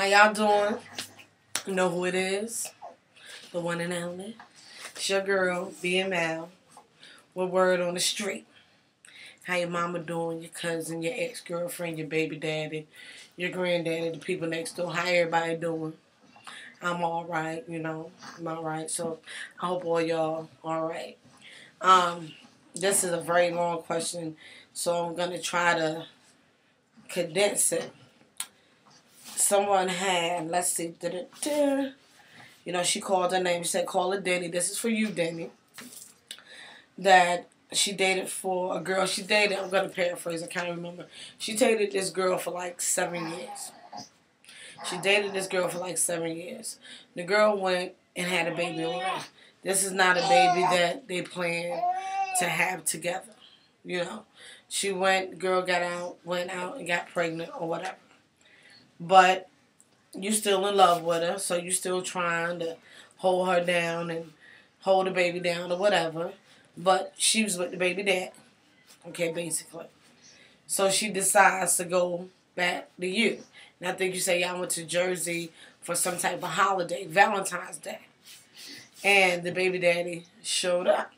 y'all doing? You know who it is? The one and only. It's your girl, BML. With word on the street. How your mama doing, your cousin, your ex-girlfriend, your baby daddy, your granddaddy, the people next door. How everybody doing? I'm alright, you know. I'm alright. So I hope all y'all alright. This is a very long question, so I'm gonna try to condense it. Someone had, let's see, you know, she called her name. She said, call her Denny. This is for you, Denny. That she dated for a girl. She dated, I'm going to paraphrase, I can't remember. She dated this girl for like 7 years. She dated this girl for like 7 years. The girl went and had a baby on her. This is not a baby that they plan to have together. You know, she went, girl went out and got pregnant or whatever. But you still in love with her, so you still trying to hold her down and hold the baby down or whatever. But she was with the baby dad, okay, basically. So she decides to go back to you. And I think you say y'all went to Jersey for some type of holiday, Valentine's Day. And the baby daddy showed up.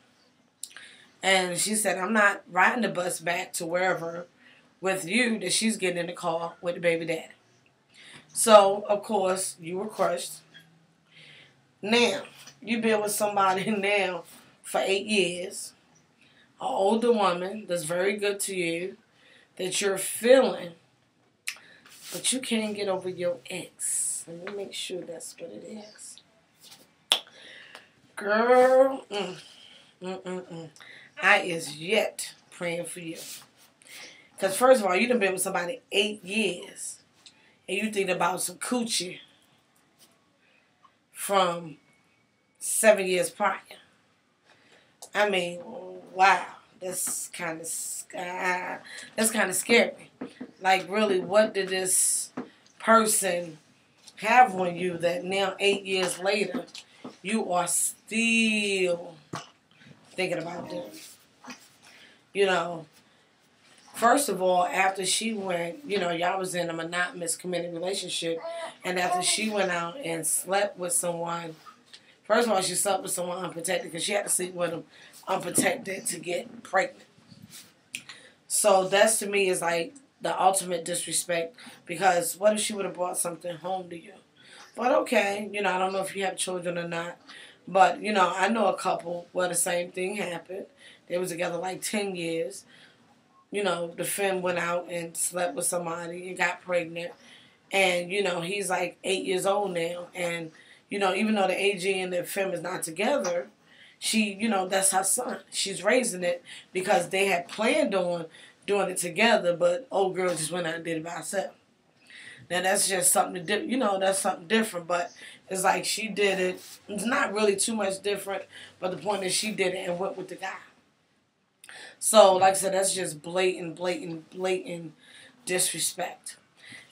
And she said, I'm not riding the bus back to wherever with you, that she's getting in the car with the baby daddy. So, of course, you were crushed. Now, you've been with somebody now for 8 years, an older woman that's very good to you, that you're feeling, but you can't get over your ex. Let me make sure that's what it is. Girl, I is yet praying for you. Because first of all, you done been with somebody 8 years. And you think about some coochie from 7 years prior. I mean, wow, that's kind of scary. Like, really, what did this person have on you that now 8 years later you are still thinking about them? You know. First of all, after she went, you know, y'all was in a monogamous committed relationship, and after she went out and slept with someone, first of all, she slept with someone unprotected because she had to sleep with him unprotected to get pregnant. So that's, to me, is like the ultimate disrespect, because what if she would have brought something home to you? But okay, you know, I don't know if you have children or not, but, you know, I know a couple where the same thing happened. They was together like 10 years. You know, the femme went out and slept with somebody and got pregnant. And, you know, he's like 8 years old now. And, you know, even though the AG and the femme is not together, she, you know, that's her son. She's raising it because they had planned on doing it together, but old girl just went out and did it by herself. Now, that's just something you know, that's something different, but it's like she did it. It's not really too much different, but the point is she did it and went with the guy. So, like I said, that's just blatant disrespect.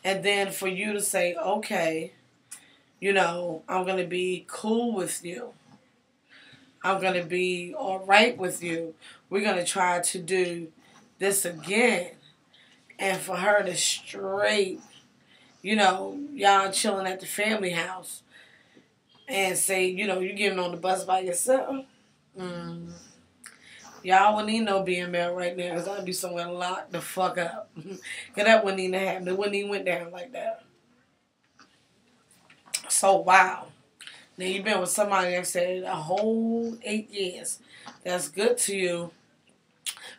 And then for you to say, okay, you know, I'm going to be cool with you. I'm going to be all right with you. We're going to try to do this again. And for her to straight, you know, y'all chilling at the family house and say, you know, you getting on the bus by yourself. Y'all wouldn't need no BML right now, because I'd be somewhere locked the fuck up. Because that wouldn't even happen. It wouldn't even went down like that. So, wow. Now, you've been with somebody that said a whole 8 years. That's good to you.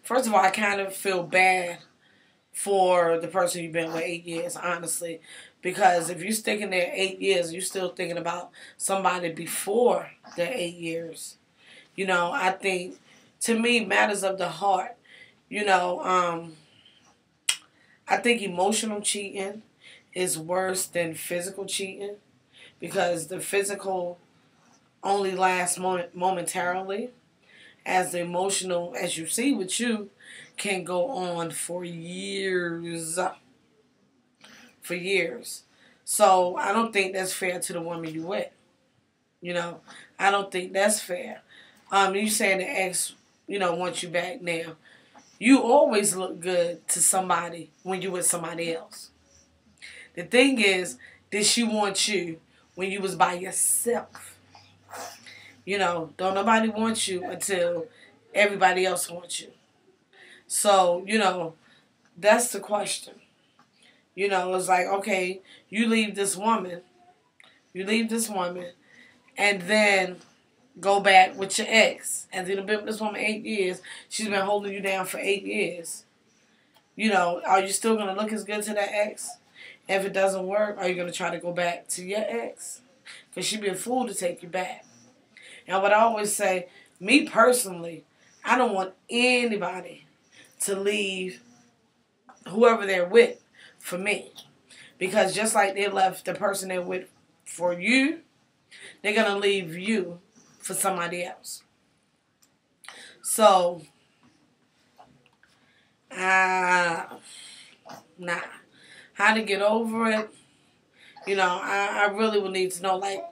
First of all, I kind of feel bad for the person you've been with 8 years, honestly. Because if you're sticking there 8 years, you're still thinking about somebody before the 8 years. You know, I think, to me, matters of the heart. You know, I think emotional cheating is worse than physical cheating, because the physical only lasts momentarily, as the emotional, as you see with you, can go on for years. For years. So I don't think that's fair to the woman you with. You know, I don't think that's fair. You saying the ex, you know, wants you back now. You always look good to somebody when you with somebody else. The thing is, did she want you when you was by yourself? You know, don't nobody want you until everybody else wants you. So, you know, that's the question. You know, it's like, okay, you leave this woman, and then go back with your ex. And then you've been with this woman 8 years. She's been holding you down for 8 years. You know, are you still going to look as good to that ex? If it doesn't work, are you going to try to go back to your ex? Because she'd be a fool to take you back. And what I always say, me personally, I don't want anybody to leave whoever they're with for me. Because just like they left the person they're with for you, they're going to leave you for somebody else. So, nah. How to get over it? You know, I really would need to know, like,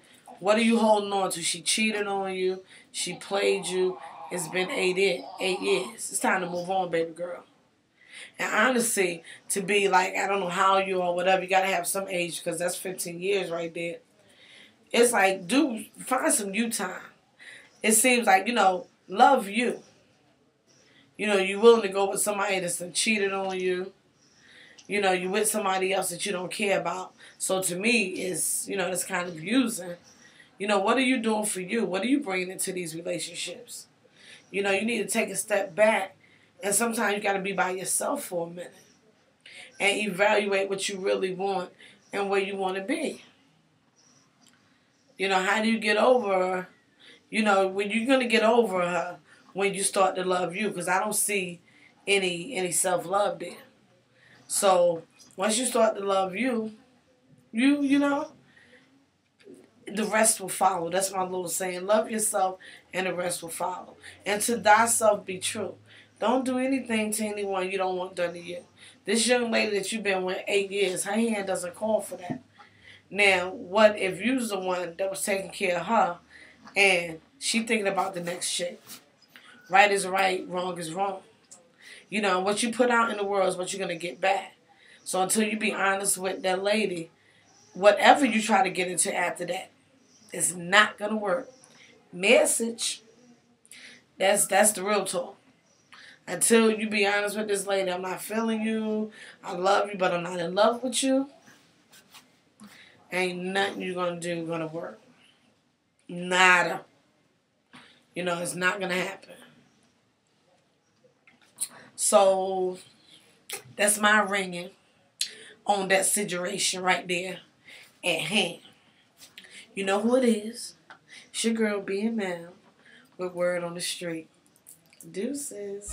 what are you holding on to? She cheated on you. She played you. It's been 8 years. It's time to move on, baby girl. And honestly, to be like, I don't know how you or whatever, you got to have some age because that's 15 years right there. It's like, dude, find some you time. It seems like, you know, love you. You know, you're willing to go with somebody that's cheated on you. You know, you're with somebody else that you don't care about. So to me, it's, you know, it's kind of using. You know, what are you doing for you? What are you bringing into these relationships? You know, you need to take a step back. And sometimes you got to be by yourself for a minute. And evaluate what you really want and where you want to be. You know, how do you get over her? You know, when you're going to get over her when you start to love you. Because I don't see any self-love there. So, once you start to love you, you know, the rest will follow. That's my little saying. Love yourself and the rest will follow. And to thyself be true. Don't do anything to anyone you don't want done to you. This young lady that you've been with 8 years, her hand doesn't call for that. Now, what if you was the one that was taking care of her and she thinking about the next shit? Right is right, wrong is wrong. You know, what you put out in the world is what you're going to get back. So until you be honest with that lady, whatever you try to get into after that, it's not going to work. Message. That's the real talk. Until you be honest with this lady, I'm not feeling you. I love you, but I'm not in love with you. Ain't nothing you're going to do going to work. Nada. You know, it's not going to happen. So, that's my ringing on that situation right there at hand. You know who it is. It's your girl, BML, with Word on the Street. Deuces.